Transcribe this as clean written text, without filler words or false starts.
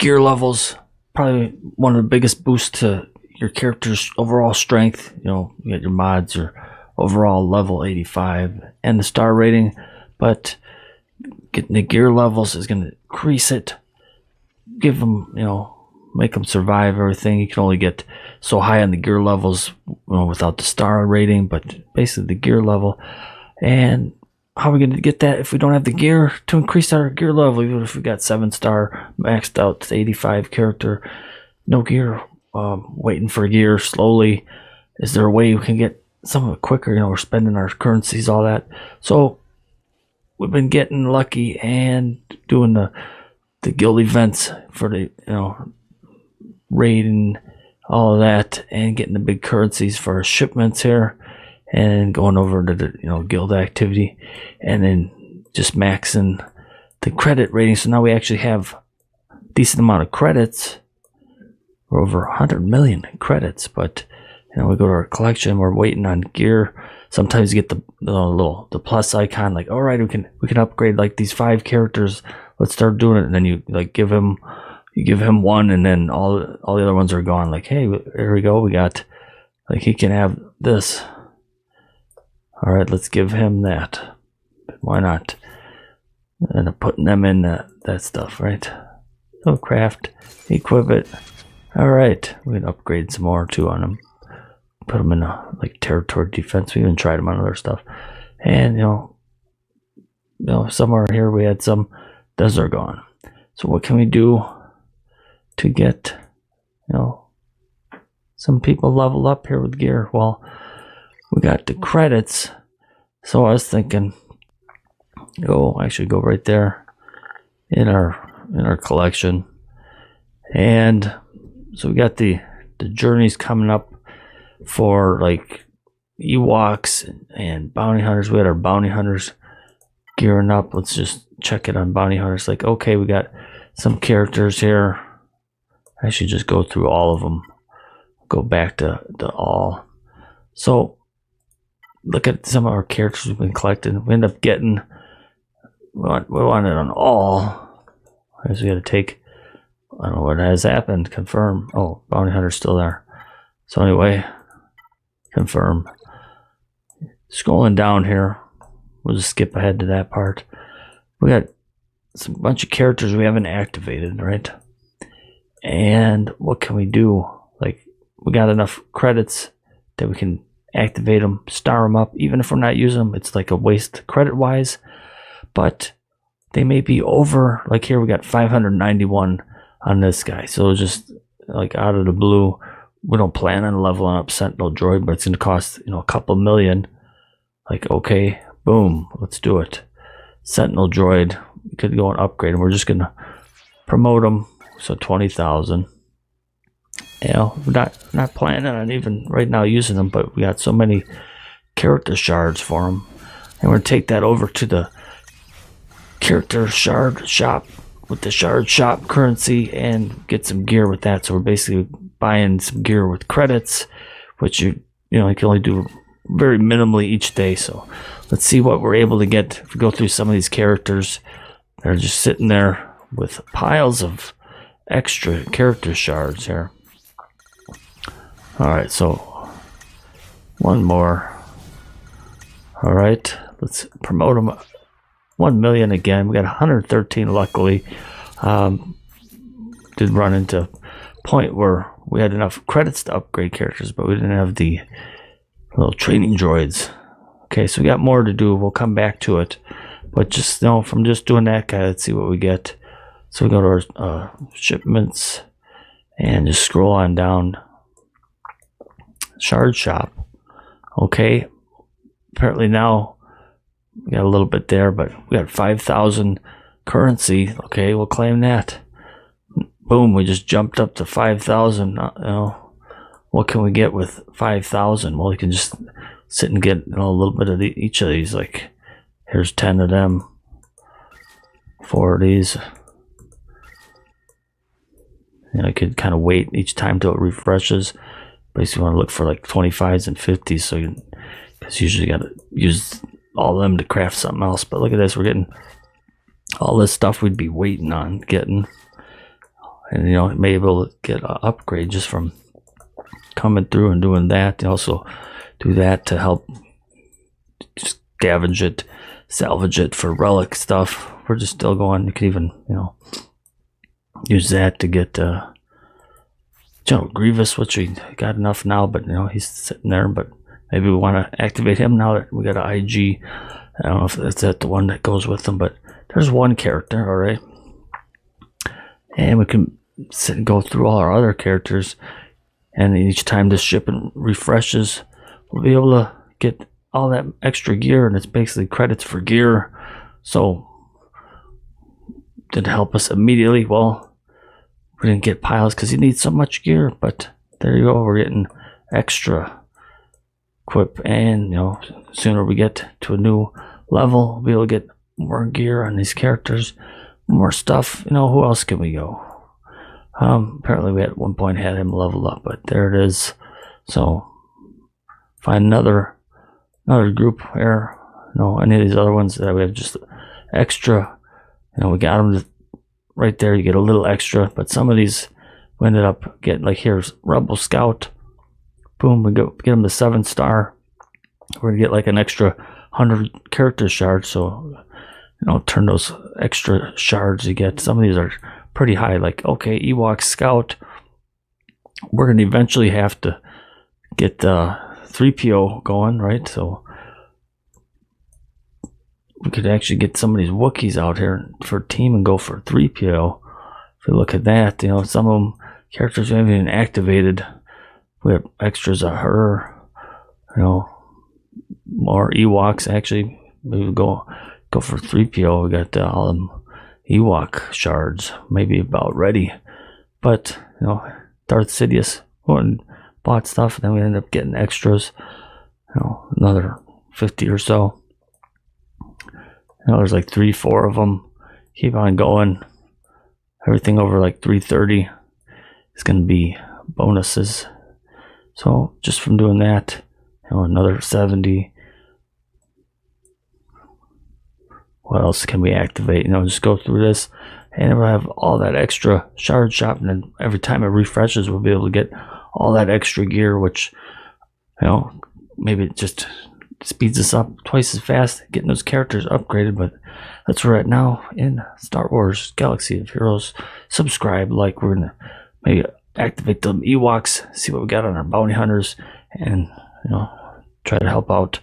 gear levels, probably one of the biggest boosts to your character's overall strength. You know, you got your mods, your overall level 85, and the star rating, but getting the gear levels is going to increase it, give them, you know, make them survive everything. You can only get so high on the gear levels, you know, without the star rating, but basically the gear level. And how are we going to get that if we don't have the gear to increase our gear level? Even if we got 7-star maxed out to 85 character, no gear, waiting for gear slowly. Is there a way we can get some of it quicker? You know, we're spending our currencies, all that. So we've been getting lucky and doing the guild events for the, you know, raid and all of that, and getting the big currencies for our shipments here, and going over to the, you know, guild activity, and then just maxing the credit rating. So now we actually have a decent amount of credits. We're over 100 million in credits, but you know, we go to our collection, we're waiting on gear. Sometimes you get the plus icon, like, all right, we can upgrade like these 5 characters. Let's start doing it, and then you like give him one, and then all the other ones are gone. Like, hey, here we go. We got, like, he can have this. All right, let's give him that. Why not? And putting them in that stuff, right? So craft, equip it. All right, we can upgrade some more too on them. Put them in a like territory defense. We even tried them on other stuff, and you know, somewhere here we had some. Those are gone. So what can we do to get, you know, some people level up here with gear? Well, we got the credits. So I was thinking, actually go right there in our collection, and so we got the journeys coming up for like Ewoks and bounty hunters. We had our bounty hunters gearing up. Let's just check it on bounty hunters. Like, okay, we got some characters here. I should just go through all of them, go back to all. So look at some of our characters we've been collecting. We end up getting, we want it on all. So we got to take, I don't know what has happened. Confirm. Oh, bounty hunter's still there. So anyway, confirm. Scrolling down here, we'll just skip ahead to that part. We got some bunch of characters we haven't activated, right? And what can we do? Like, we got enough credits that we can activate them, star them up. Even if we're not using them, it's like a waste credit wise, but they may be over. Like here we got 591 on this guy, so just like out of the blue, we don't plan on leveling up Sentinel Droid, but it's going to cost, you know, a couple million. Like, okay, boom, let's do it. Sentinel Droid, we could go and upgrade him. We're just going to promote him, so 20,000. You know, we're not planning on even right now using them, but we got so many character shards for them, and we're going to take that over to the character shard shop with the shard shop currency and get some gear with that. So we're basically buying some gear with credits, which you know you can only do very minimally each day. So let's see what we're able to get. If we go through some of these characters, they're just sitting there with piles of extra character shards here. All right, so one more. All right, let's promote them. 1 million again. We got 113 luckily. Did run into a point where we had enough credits to upgrade characters, but we didn't have the little training droids. Okay, so we got more to do. We'll come back to it, but just, you know, from just doing that guy, let's see what we get. So we go to our shipments and just scroll on down. Shard shop. Okay, apparently now we got a little bit there, but we got 5,000 currency. Okay, we'll claim that. Boom, we just jumped up to 5,000. You know, what can we get with 5,000? Well, you can just sit and get, you know, a little bit of each of these. Like, here's 10 of them, 4 of these. And I could kind of wait each time till it refreshes. Basically, want to look for like 25s and 50s, so because usually got to use all of them to craft something else. But look at this, we're getting all this stuff we'd be waiting on getting. and you know, may be able to get an upgrade just from coming through and doing that. You also do that to help scavenge it, salvage it for relic stuff. We're just still going. You can even, you know, use that to get Grievous, which we got enough now, but you know, he's sitting there. But maybe we want to activate him now that we got an IG. I don't know if that's the one that goes with him, but there's one character, all right. And we can sit and go through all our other characters, and each time this shipment refreshes, we'll be able to get all that extra gear, and it's basically credits for gear. So did it help us immediately? Well, we didn't get piles because you need so much gear, but there you go, we're getting extra equip, and you know, sooner we get to a new level, we'll be able to get more gear on these characters, more stuff. You know, who else can we go? Apparently we at one point had him leveled up, but there it is. So find another group here. You know, any of these other ones that we have just extra. You know, we got them right there. You get a little extra, but some of these we ended up getting, like here's Rebel Scout. Boom, we get them to 7-star. We're gonna get like an extra 100 character shards. So you know, turn those extra shards you get. Some of these are pretty high. Like, okay, Ewok Scout. We're gonna eventually have to get 3PO going, right? So we could actually get some of these Wookiees out here for a team and go for 3PO. If we look at that, you know, some of them characters we haven't even activated. We have extras of her, you know, more Ewoks. Actually, we would go for 3PO. We got all them Ewok shards, maybe about ready. But you know, Darth Sidious went and bought stuff, and then we ended up getting extras. You know, another 50 or so. You know, there's like 3-4 of them. Keep on going. Everything over like 330 is going to be bonuses. So just from doing that, you know, another 70. What else can we activate? You know, just go through this, and we'll have all that extra shard shop, and then every time it refreshes, we'll be able to get all that extra gear, which, you know, maybe it just speeds us up twice as fast getting those characters upgraded. But that's where we're at now in Star Wars Galaxy of Heroes. Subscribe, like, we're gonna maybe activate them Ewoks, see what we got on our bounty hunters, and you know, try to help out